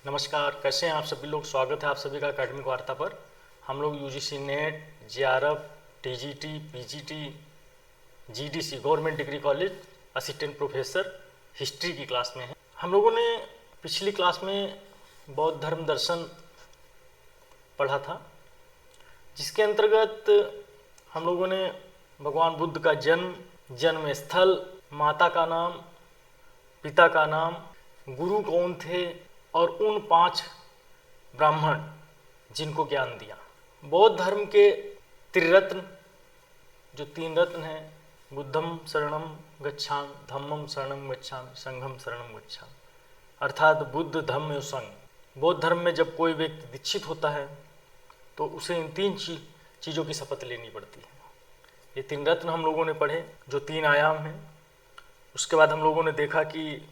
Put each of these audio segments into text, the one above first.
नमस्कार, कैसे हैं आप सभी लोग। स्वागत है आप सभी का अकेडमिक वार्ता पर। हम लोग UGC net, JRF, TGT, PGT, GDC government degree college assistant professor history की क्लास में हैं। हम लोगों ने पिछली क्लास में बौद्ध धर्म दर्शन पढ़ा था, जिसके अंतर्गत हम लोगों ने भगवान बुद्ध का जन्म स्थल, माता का नाम, पिता का नाम, गुरु कौन थे और उन 5 ब्राह्मण जिनको ज्ञान दिया। बौद्ध धर्म के त्रिरत्न, जो 3 रत्न हैं, बुद्धम शरणम गच्छामि, धम्मम शरणम गच्छामि, संघम शरणम गच्छामि, अर्थात बुद्ध, धम्म और संघ। बौद्ध धर्म में जब कोई व्यक्ति दीक्षित होता है तो उसे इन 3 चीज़ों की शपथ लेनी पड़ती है। ये 3 रत्न हम लोगों ने पढ़े, जो 3 आयाम हैं। उसके बाद हम लोगों ने देखा कि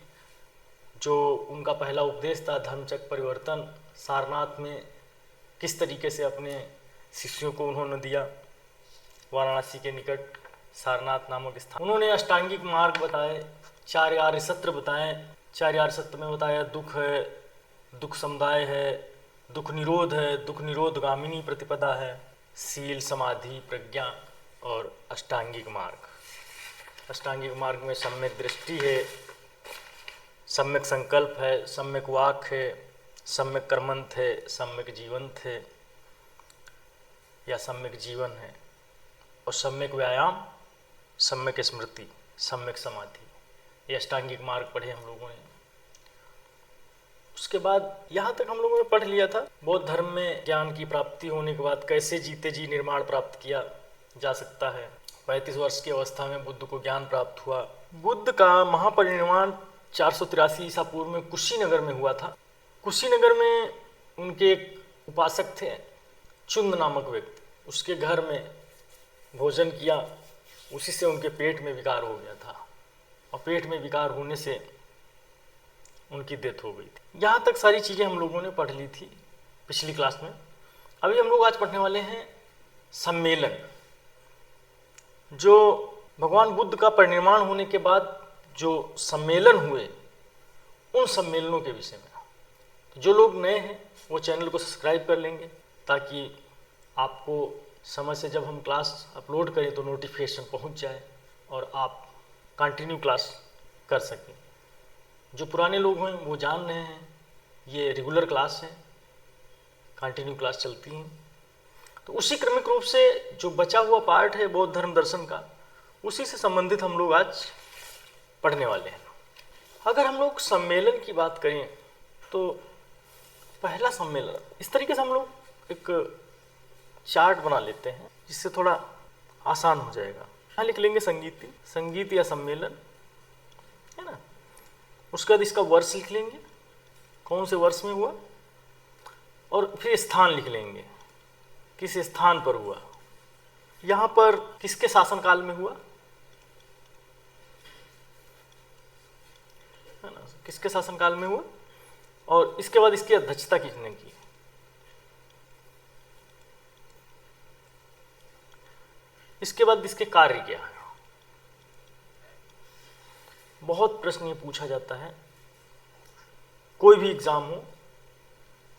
जो उनका पहला उपदेश था, धर्मचक्र परिवर्तन, सारनाथ में किस तरीके से अपने शिष्यों को उन्होंने दिया। वाराणसी के निकट सारनाथ नामक स्थान। उन्होंने अष्टांगिक मार्ग बताए, 4 आर्य सत्र बताए। 4 आर्य सत्र में बताया दुख है, दुख समुदाय है, दुख निरोध है, दुख निरोधगामिनी प्रतिपदा है, शील, समाधि, प्रज्ञा और अष्टांगिक मार्ग। अष्टांगिक मार्ग में सम्यक दृष्टि है, सम्यक संकल्प है, सम्यक वाक है, सम्यक कर्मंत है, सम्यक जीवंत है या सम्यक जीवन है, और सम्यक व्यायाम, सम्यक स्मृति, सम्यक समाधि। ये अष्टांगिक मार्ग पढ़े हम लोगों ने। उसके बाद यहाँ तक हम लोगों ने पढ़ लिया था बौद्ध धर्म में ज्ञान की प्राप्ति होने के बाद कैसे जीते जी निर्माण प्राप्त किया जा सकता है। 35 वर्ष की अवस्था में बुद्ध को ज्ञान प्राप्त हुआ। बुद्ध का महापरिनिर्वाण 483 ईसा पूर्व में कुशीनगर में हुआ था। कुशीनगर में उनके एक उपासक थे, चुंद नामक व्यक्ति। उसके घर में भोजन किया, उसी से उनके पेट में विकार हो गया था, और पेट में विकार होने से उनकी डेथ हो गई थी। यहाँ तक सारी चीज़ें हम लोगों ने पढ़ ली थी पिछली क्लास में। अभी हम लोग आज पढ़ने वाले हैं सम्मेलन, जो भगवान बुद्ध का परिनिर्वाण होने के बाद जो सम्मेलन हुए, उन सम्मेलनों के विषय में। तो जो लोग नए हैं वो चैनल को सब्सक्राइब कर लेंगे, ताकि आपको समय से जब हम क्लास अपलोड करें तो नोटिफिकेशन पहुंच जाए और आप कंटिन्यू क्लास कर सकें। जो पुराने लोग हैं वो जान रहे हैं ये रेगुलर क्लास है, कंटिन्यू क्लास चलती हैं। तो उसी क्रमिक रूप से जो बचा हुआ पार्ट है बौद्ध धर्म दर्शन का, उसी से संबंधित हम लोग आज पढ़ने वाले हैं। अगर हम लोग सम्मेलन की बात करें तो पहला सम्मेलन, इस तरीके से हम लोग एक चार्ट बना लेते हैं जिससे थोड़ा आसान हो जाएगा। यहाँ लिख लेंगे संगीत या सम्मेलन, है ना। उसके बाद इसका वर्ष लिख लेंगे, कौन से वर्ष में हुआ, और फिर स्थान लिख लेंगे, किस स्थान पर हुआ, यहाँ पर किसके शासनकाल में हुआ, है ना, किसके शासनकाल में हुआ, और इसके बाद इसकी अध्यक्षता किसने की। इसके बाद इसके कार्य क्या है। बहुत प्रश्न ये पूछा जाता है, कोई भी एग्ज़ाम हो,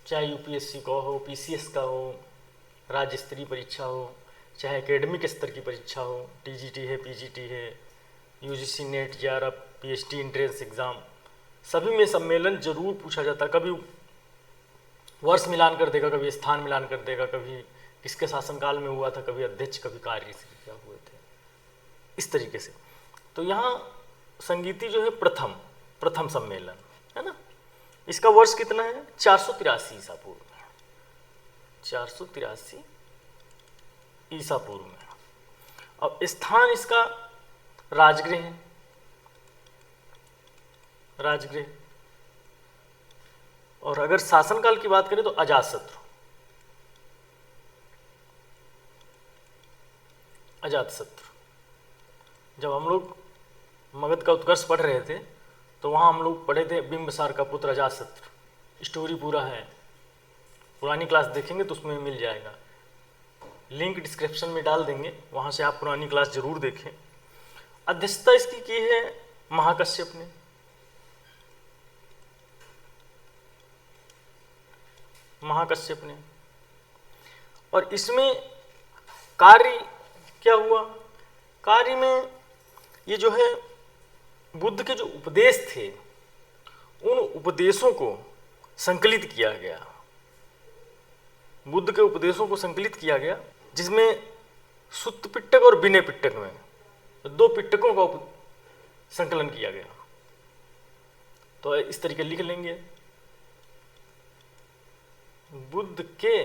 चाहे यूपीएससी का हो, पीसीएस का हो, राज्य स्तरीय परीक्षा हो, चाहे एकेडमिक स्तर की परीक्षा हो, टीजीटी है, पीजीटी है, UGC net, JRF, PhD entrance exam, सभी में सम्मेलन जरूर पूछा जाता है। कभी वर्ष मिलान कर देगा, कभी स्थान मिलान कर देगा, कभी किसके शासनकाल में हुआ था, कभी अध्यक्ष, कभी कार्य से क्या हुए थे, इस तरीके से। तो यहाँ संगीति जो है प्रथम सम्मेलन है ना। इसका वर्ष कितना है, 483 ईसा पूर्व में, 483 ईसा पूर्व में। अब स्थान इसका राजगृह है, राजगृह। और अगर शासनकाल की बात करें तो अजातशत्रु, जब हम लोग मगध का उत्कर्ष पढ़ रहे थे तो वहाँ हम लोग पढ़े थे बिंबिसार का पुत्र अजातशत्रु। स्टोरी पूरा है, पुरानी क्लास देखेंगे तो उसमें मिल जाएगा, लिंक डिस्क्रिप्शन में डाल देंगे, वहाँ से आप पुरानी क्लास जरूर देखें। अध्यक्षता इसकी की है महाकश्यप ने। महाकश्यप ने। और इसमें कार्य क्या हुआ, कार्य में ये जो है बुद्ध के जो उपदेश थे उन उपदेशों को संकलित किया गया, बुद्ध के उपदेशों को संकलित किया गया, जिसमें सुत्त पिटक और विनय पिटक में 2 पिटकों का संकलन किया गया। तो इस तरीके लिख लेंगे, बुद्ध के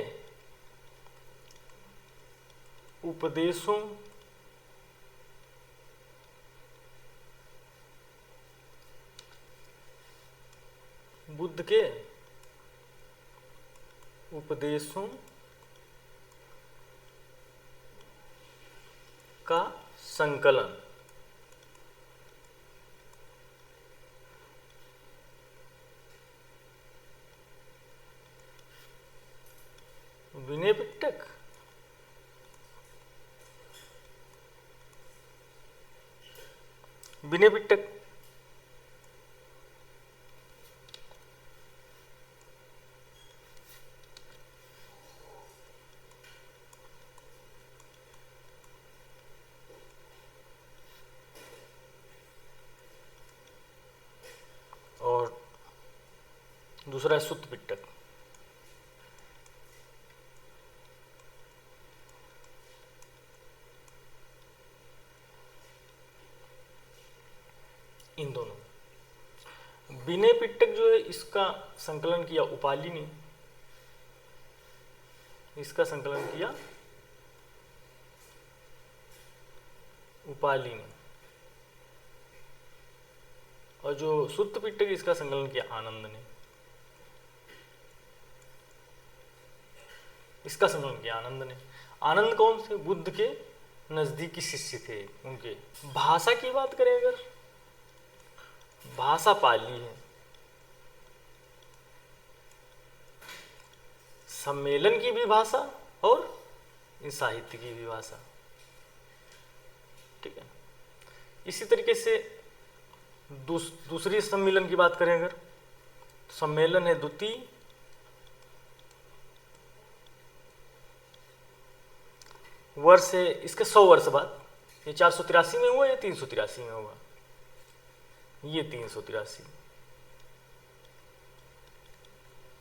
उपदेशों बुद्ध के उपदेशों का संकलन। विनय पिटक, विनय पिटक और दूसरा है सुत्त पिटक। इन दोनों, विनय पिटक जो है इसका संकलन किया उपाली ने, इसका संकलन किया उपाली ने, और जो सुत्त पिटक इसका संकलन किया आनंद ने, इसका संकलन किया आनंद ने। आनंद कौन से, बुद्ध के नजदीकी शिष्य थे उनके। भाषा की बात करें अगर, भाषा पाली है, सम्मेलन की भी भाषा और साहित्य की भी भाषा, ठीक है। इसी तरीके से दूसरी सम्मेलन की बात करें अगर, सम्मेलन है द्वितीय, वर्ष है इसके 100 वर्ष बाद, ये 483 में हुआ या 383 में हुआ, ये 383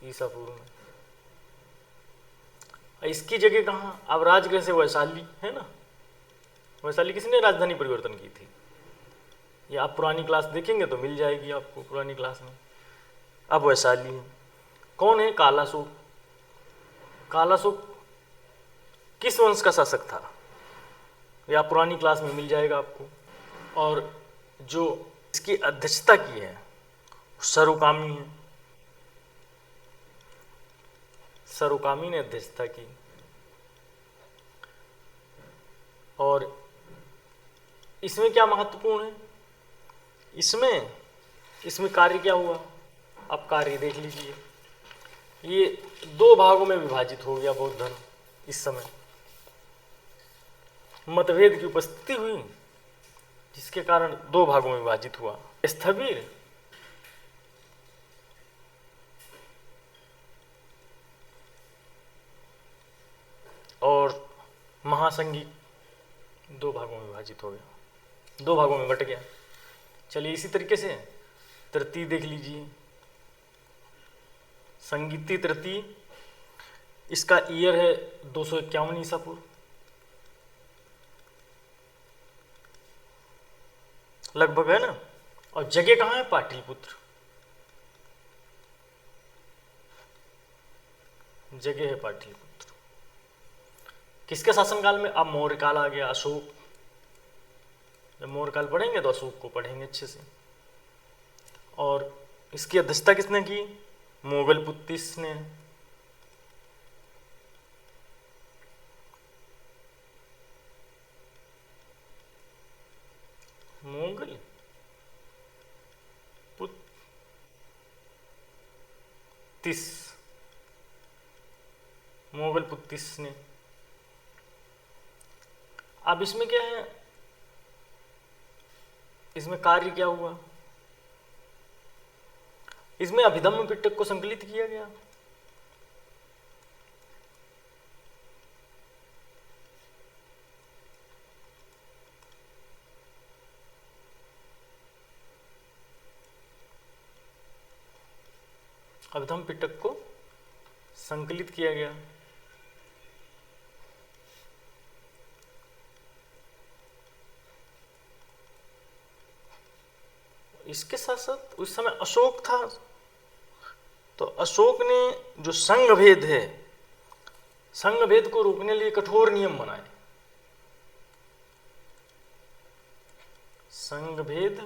ईसा पूर्व में। इसकी जगह कहाँ, अब राजगृह से वैशाली है ना, वैशाली किसने राजधानी परिवर्तन की थी, ये आप पुरानी क्लास देखेंगे तो मिल जाएगी आपको पुरानी क्लास में। अब वैशाली है, कौन है, कालाशोक। कालाशोक किस वंश का शासक था, यह पुरानी क्लास में मिल जाएगा आपको। और जो इसकी अध्यक्षता की है सरुकामी है, सरुकामी ने अध्यक्षता की। और इसमें क्या महत्वपूर्ण है, इसमें कार्य क्या हुआ, अब कार्य देख लीजिए। ये 2 भागों में विभाजित हो गया बौद्ध धर्म। इस समय मतभेद की उपस्थिति हुई, जिसके कारण 2 भागों में विभाजित हुआ, स्थविर और महासंघी, 2 भागों में विभाजित हो गया, 2 भागों में बट गया। चलिए इसी तरीके से तृतीय देख लीजिए, संगीती तृतीय, इसका ईयर है 251 ईसा पूर्व, लगभग है ना। और जगह कहाँ है, पाटलिपुत्र, जगह है पाटलिपुत्र। किसके शासनकाल में, अब मौर्य काल आ गया, अशोक। जब मौर्य काल पढ़ेंगे तो अशोक को पढ़ेंगे अच्छे से। और इसकी अध्यक्षता किसने की, मोगल पुत्तिस ने। मोगल पुत्तिस, मोगल पुत्तिस ने। अब इसमें क्या है, इसमें कार्य क्या हुआ, इसमें अभिधम्म पिटक को संकलित किया गया, अभिधम पिटक को संकलित किया गया। इसके साथ साथ उस समय अशोक था, तो अशोक ने जो संघ भेद है, संघ भेद को रोकने लिए कठोर नियम बनाए। संघ भेद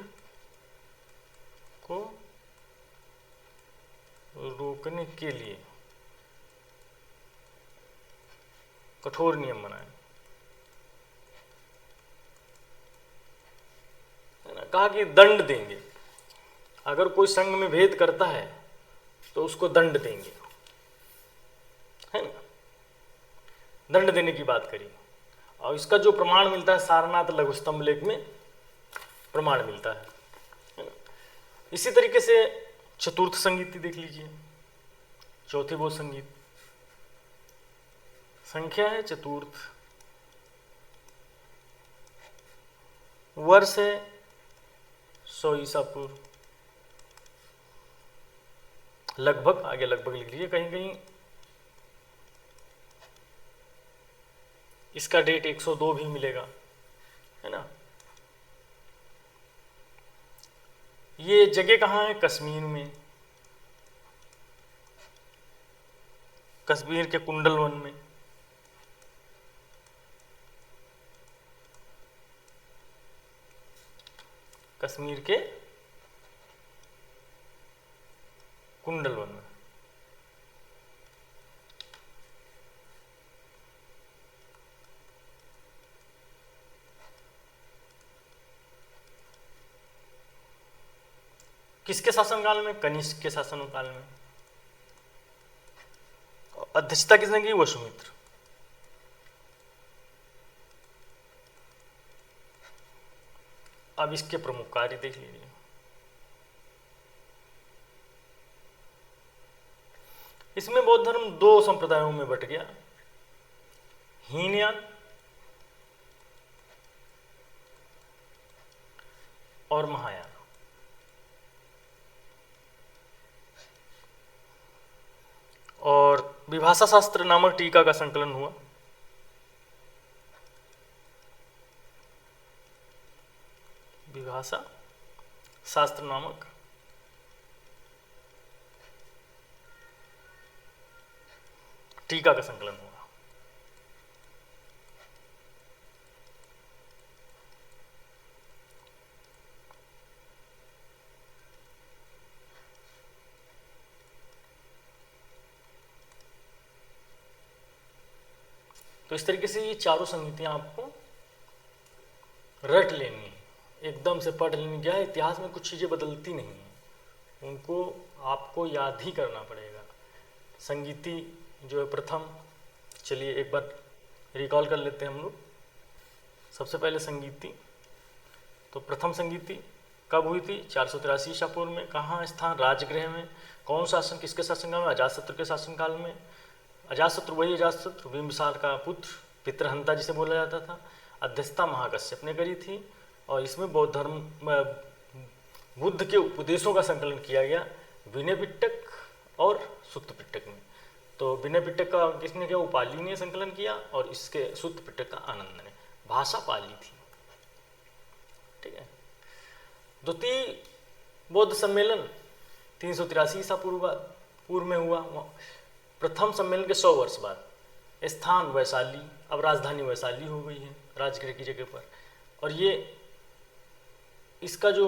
को रोकने के लिए कठोर नियम बनाए। कहा कि दंड देंगे, अगर कोई संघ में भेद करता है तो उसको दंड देंगे, है ना। दंड देने की बात करी, और इसका जो प्रमाण मिलता है सारनाथ लघु स्तंभ लेख में प्रमाण मिलता है ना। इसी तरीके से चतुर्थ संगीति देख लीजिए, चौथी बोध संगीत, संख्या है चतुर्थ, वर्ष है 100 ईसा पूर्व, लगभग, आगे लगभग लिख लीजिए, कहीं कहीं इसका डेट 102 भी मिलेगा, है ना। ये जगह कहाँ है? कश्मीर में, कश्मीर के कुंडल वन में। कश्मीर के कुंडल वन में। किसके शासनकाल में? कनिष्क के शासनकाल में। अध्यक्षता किसने की? वसुमित्र। अब इसके प्रमुख कार्य देख लीजिए। इसमें बौद्ध धर्म दो संप्रदायों में बट गया, हीनयान और महायान। और विभाषा शास्त्र नामक टीका का संकलन हुआ। विभाषा शास्त्र नामक टीका का संकलन हुआ। तो इस तरीके से ये चारों संगीतियां आपको रट लेनी है, एकदम से पढ़ लेनी। क्या है, इतिहास में कुछ चीज़ें बदलती नहीं हैं, उनको आपको याद ही करना पड़ेगा। संगीति जो है प्रथम, चलिए एक बार रिकॉल कर लेते हैं हम लोग। सबसे पहले संगीति, तो प्रथम संगीति कब हुई थी? 483 ईसा पूर्व में। कहाँ स्थान? राजगृह में। कौन शासन? किसके शासनकाल में? अजातशत्रु के शासनकाल में। अजातशत्रु वही अजातशत्रु बिंबिसार का पुत्र, पितृहंता जिसे बोला जाता था। अध्यक्षता महाकश्यप ने करी थी, और इसमें बौद्ध धर्म बुद्ध के उपदेशों का संकलन किया गया विनय पिटक और सुत्त पिटक में। तो विनय पिटक का किसने किया? उपाली ने संकलन किया, और इसके सुत्त पिटक का आनंद ने। भाषा पाली थी, ठीक है। द्वितीय बौद्ध सम्मेलन 383 ईसा पूर्व में हुआ। प्रथम सम्मेलन के 100 वर्ष बाद। स्थान वैशाली, अब राजधानी वैशाली हो गई है राजगृह की जगह पर। और ये इसका जो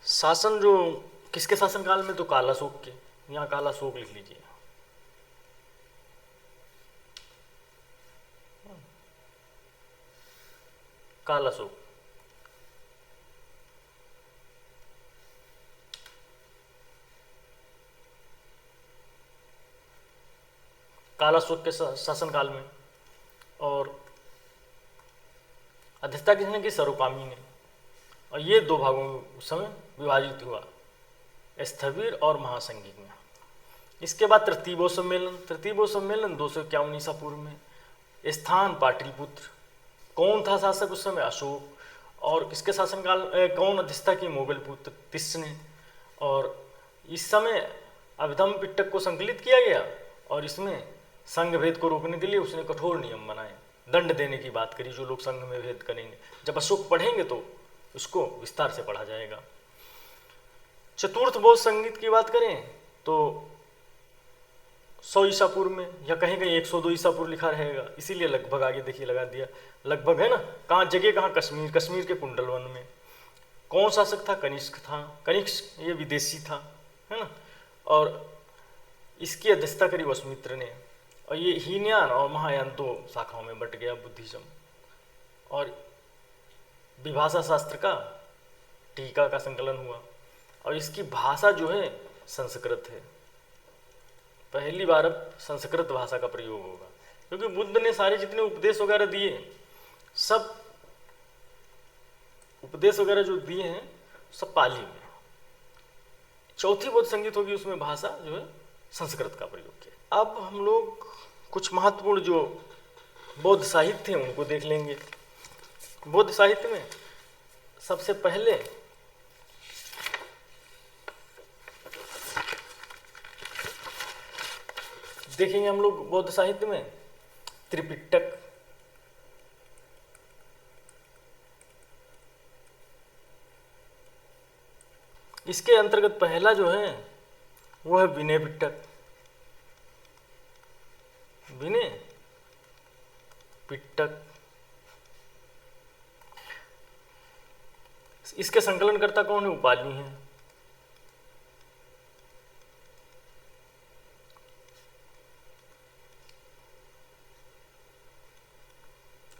शासन, जो किसके शासनकाल में? तो कालाशोक के। यहाँ कालाशोक लिख लीजिए। कालाशोक, कालाशोक के शासनकाल में। और अध्यक्षता किसने की? सरुकामी ने। और ये दो भागों में उस समय विभाजित हुआ, स्थविर और महासंगीत में। इसके बाद तृतीय बौद्ध सम्मेलन। तृतीय बौद्ध सम्मेलन 251 ईसा पूर्व में। स्थान पाटलिपुत्र। कौन था शासक उस समय? अशोक। और इसके शासनकाल कौन अध्यक्षता की? मोगल पुत्र तिस्स ने। और इस समय अभिधम पिट्टक को संकलित किया गया और इसमें संघ भेद को रोकने के लिए उसने कठोर नियम बनाए, दंड देने की बात करी जो लोग संघ में भेद करेंगे। जब अशोक पढ़ेंगे तो उसको विस्तार से पढ़ा जाएगा। चतुर्थ बौद्ध संगीत की बात करें तो 100 ईसा पूर्व में या कहीं कहीं 102 ईसा पूर्व लिखा रहेगा, इसीलिए लगभग आगे देखिए लगा दिया, लगभग है ना। कहाँ जगह, कहाँ कश्मीर, कश्मीर के कुंडलवन में। कौन शासक था? कनिष्क था। कनिष्क ये विदेशी था, है ना। और इसकी अध्यक्षता करी वसुमित्र ने। और ये हीनयान और महायान दो शाखाओं में बट गया बुद्धिज्म। और विभाषा शास्त्र का टीका का संकलन हुआ और इसकी भाषा जो है संस्कृत है। पहली बार अब संस्कृत भाषा का प्रयोग होगा, क्योंकि बुद्ध ने सारे जितने उपदेश वगैरह दिए, सब उपदेश वगैरह जो दिए हैं सब पाली में। चौथी बौद्ध संगीत होगी, उसमें भाषा जो है संस्कृत का प्रयोग किया। अब हम लोग कुछ महत्वपूर्ण जो बौद्ध साहित्य हैं उनको देख लेंगे। बौद्ध साहित्य में सबसे पहले देखेंगे हम लोग बौद्ध साहित्य में त्रिपिटक। इसके अंतर्गत पहला जो है वो है विनय पिटक। विनय पिटक, इसके संकलनकर्ता कौन है? उपाली हैं।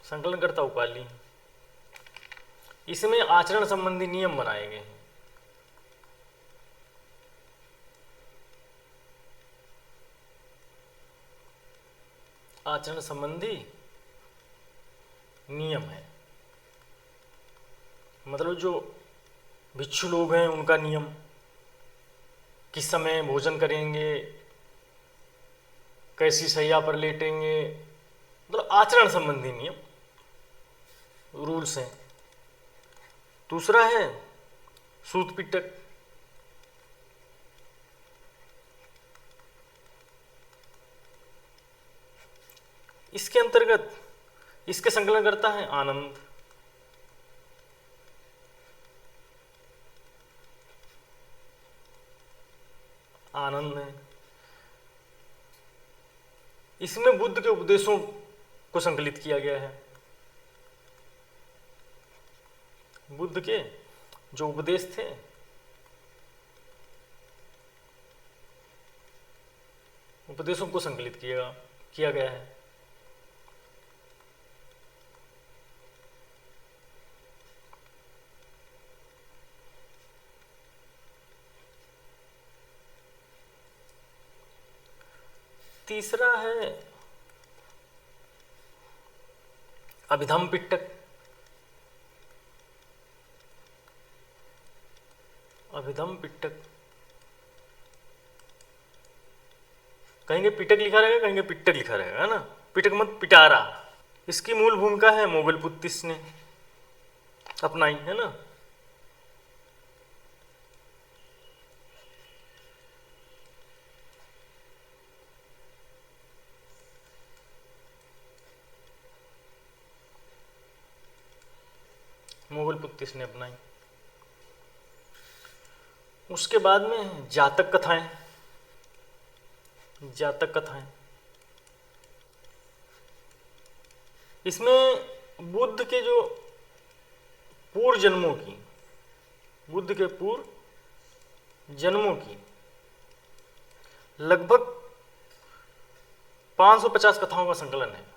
संकलनकर्ता उपाली हैं। इसमें आचरण संबंधी नियम बनाए गए हैं। आचरण संबंधी नियम है, मतलब जो भिक्षु लोग हैं उनका नियम, किस समय भोजन करेंगे, कैसी शैया पर लेटेंगे, मतलब आचरण संबंधी नियम, रूल्स हैं। दूसरा है सूत पिटक। इसके अंतर्गत इसके संकलन करता है आनंद। आनंद है। इसमें बुद्ध के उपदेशों को संकलित किया गया है। बुद्ध के जो उपदेश थे उपदेशों को संकलित किया गया है। तीसरा है अभिधम पिटक। अभिधम पिटक, कहेंगे पिटक लिखा रहेगा, कहेंगे पिटक लिखा रहेगा, है ना। पिटक मत पिटारा। इसकी मूल भूमिका है मोगल पुत्तिस ने अपनाई, है ना। मोगल पुत्तिस ने अपनाई। उसके बाद में जातक कथाएं। जातक कथाएं, इसमें बुद्ध के जो पूर्व जन्मों की, बुद्ध के पूर्व जन्मों की लगभग 550 कथाओं का संकलन है।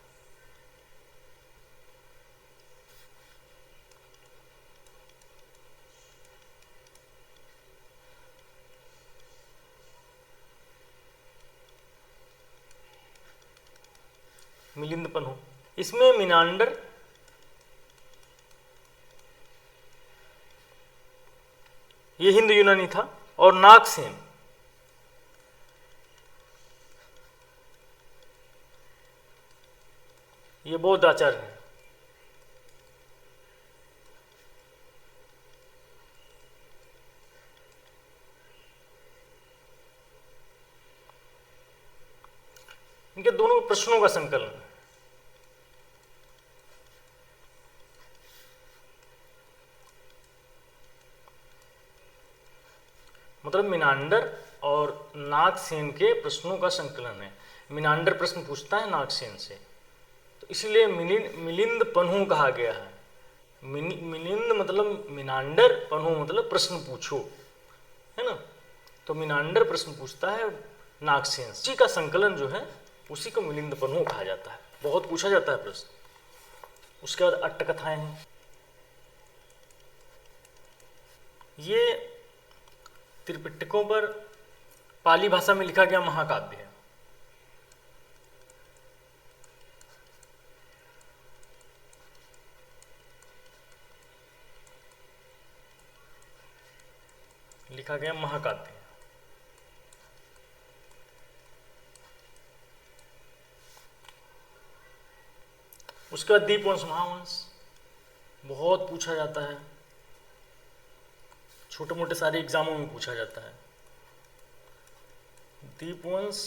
मिलिंदपन हो। इसमें मिनांडर, ये हिंद यूनानी था, और नागसेन, ये बौद्ध आचार्य हैं। इनके दोनों प्रश्नों का संकलन है। मतलब मिनांडर और नागसेन के प्रश्नों का संकलन है। मिनांडर प्रश्न पूछता है नागसेन से, तो इसलिए मिलिंद पन्हु कहा गया है। मिलिंद मतलब मिनांडर, पन्हु मतलब प्रश्न पूछो, है ना। तो मिनांडर प्रश्न पूछता है नागसेन, उसी का संकलन जो है उसी को मिलिंद पन्हु कहा जाता है। बहुत पूछा जाता है प्रश्न। उसके बाद अट्टकथाएं हैं। ये त्रिपिटकों पर पाली भाषा में लिखा गया महाकाव्य है। लिखा गया महाकाव्य है। उसके बाद दीपवंश महावंश बहुत पूछा जाता है, छोटे मोटे सारे एग्जामों में पूछा जाता है। दीपवंश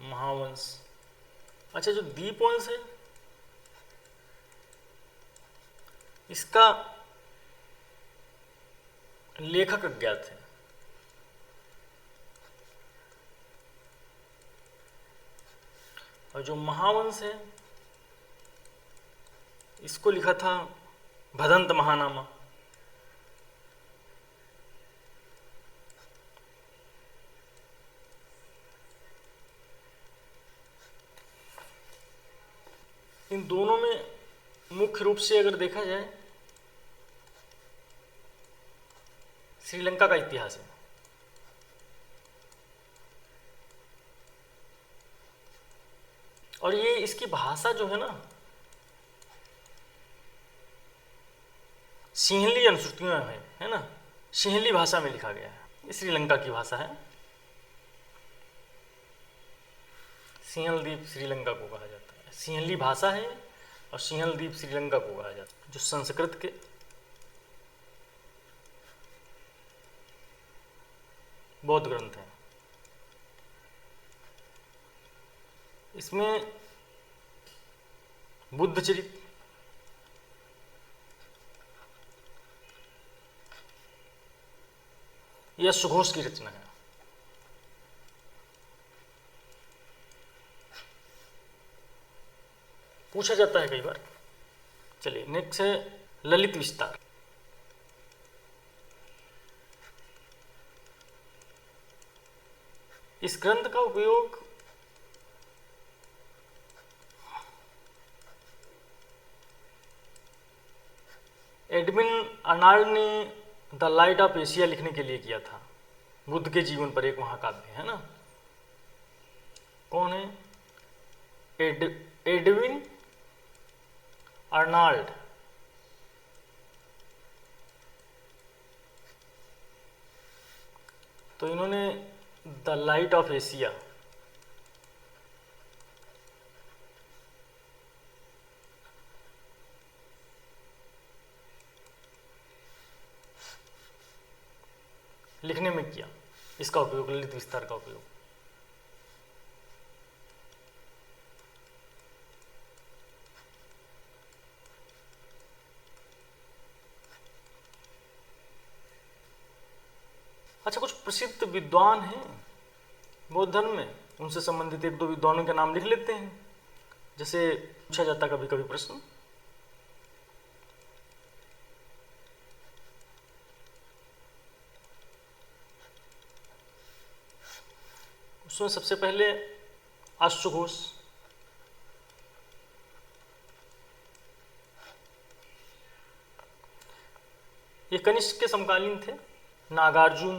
महावंश। अच्छा, जो दीपवंश है इसका लेखक अज्ञात है। और जो महावंश है इसको लिखा था भदंत महानामा। इन दोनों में मुख्य रूप से अगर देखा जाए श्रीलंका का इतिहास है। और ये इसकी भाषा जो है ना, सिंहली अनुश्रुतियां है ना, सिंहली भाषा में लिखा गया है। ये श्रीलंका की भाषा है। सिंहल द्वीप श्रीलंका को कहा जाता है। सिंहली भाषा है और सिंहल द्वीप श्रीलंका को कहा जाता है, जो संस्कृत के बौद्ध ग्रंथ हैं। इसमें बुद्ध चरित, यह सुघोष की रचना है। पूछा जाता है कई बार। चलिए नेक्स्ट है ललित विस्तार। इस ग्रंथ का उपयोग एडविन अर्नाल्ड ने द लाइट ऑफ एशिया लिखने के लिए किया था। बुद्ध के जीवन पर एक महाकाव्य है ना। कौन है? Edwin Arnold. तो इन्होंने द लाइट ऑफ एशिया लिखने में किया, इसका उपयोग, ललित विस्तार का उपयोग। अच्छा, कुछ प्रसिद्ध विद्वान हैं बौद्ध धर्म में, उनसे संबंधित एक दो विद्वानों के नाम लिख लेते हैं, जैसे पूछा जाता कभी कभी प्रश्न। उसमें सबसे पहले अश्वघोष, ये कनिष्क के समकालीन थे। नागार्जुन,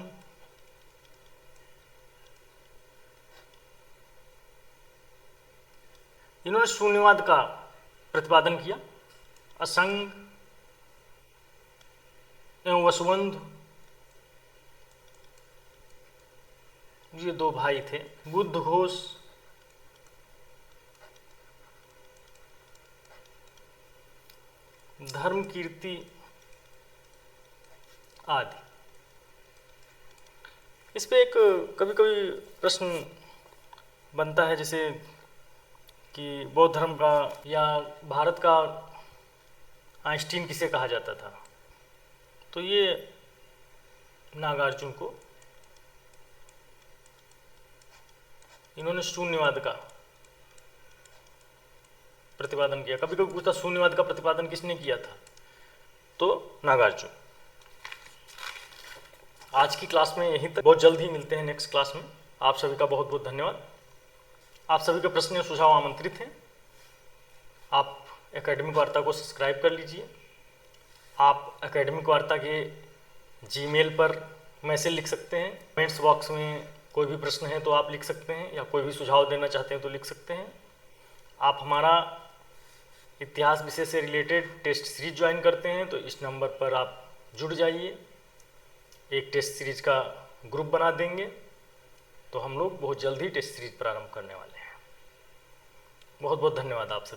इन्होंने शून्यवाद का प्रतिपादन किया। असंग एवं वसुबंधु, ये दो भाई थे। बुद्ध घोष, धर्म कीर्ति आदि। इस पे एक कभी कभी प्रश्न बनता है, जैसे कि बौद्ध धर्म का या भारत का आइंस्टीन किसे कहा जाता था, तो ये नागार्जुन को, इन्होंने शून्यवाद का प्रतिपादन किया। कभी कभी पूछता शून्यवाद का प्रतिपादन किसने किया था, तो नागार्जुन। आज की क्लास में यहीं तक, बहुत जल्द ही मिलते हैं नेक्स्ट क्लास में। आप सभी का बहुत बहुत धन्यवाद। आप सभी के प्रश्न और सुझाव आमंत्रित हैं। आप एकेडमिक वार्ता को सब्सक्राइब कर लीजिए। आप एकेडमिक वार्ता के जीमेल पर मैसेज लिख सकते हैं। कमेंट्स बॉक्स में कोई भी प्रश्न है तो आप लिख सकते हैं, या कोई भी सुझाव देना चाहते हैं तो लिख सकते हैं। आप हमारा इतिहास विषय से रिलेटेड टेस्ट सीरीज ज्वाइन करते हैं तो इस नंबर पर आप जुड़ जाइए। एक टेस्ट सीरीज का ग्रुप बना देंगे तो हम लोग बहुत जल्द ही टेस्ट सीरीज प्रारंभ करने वाले हैं। बहुत बहुत धन्यवाद आप सभी।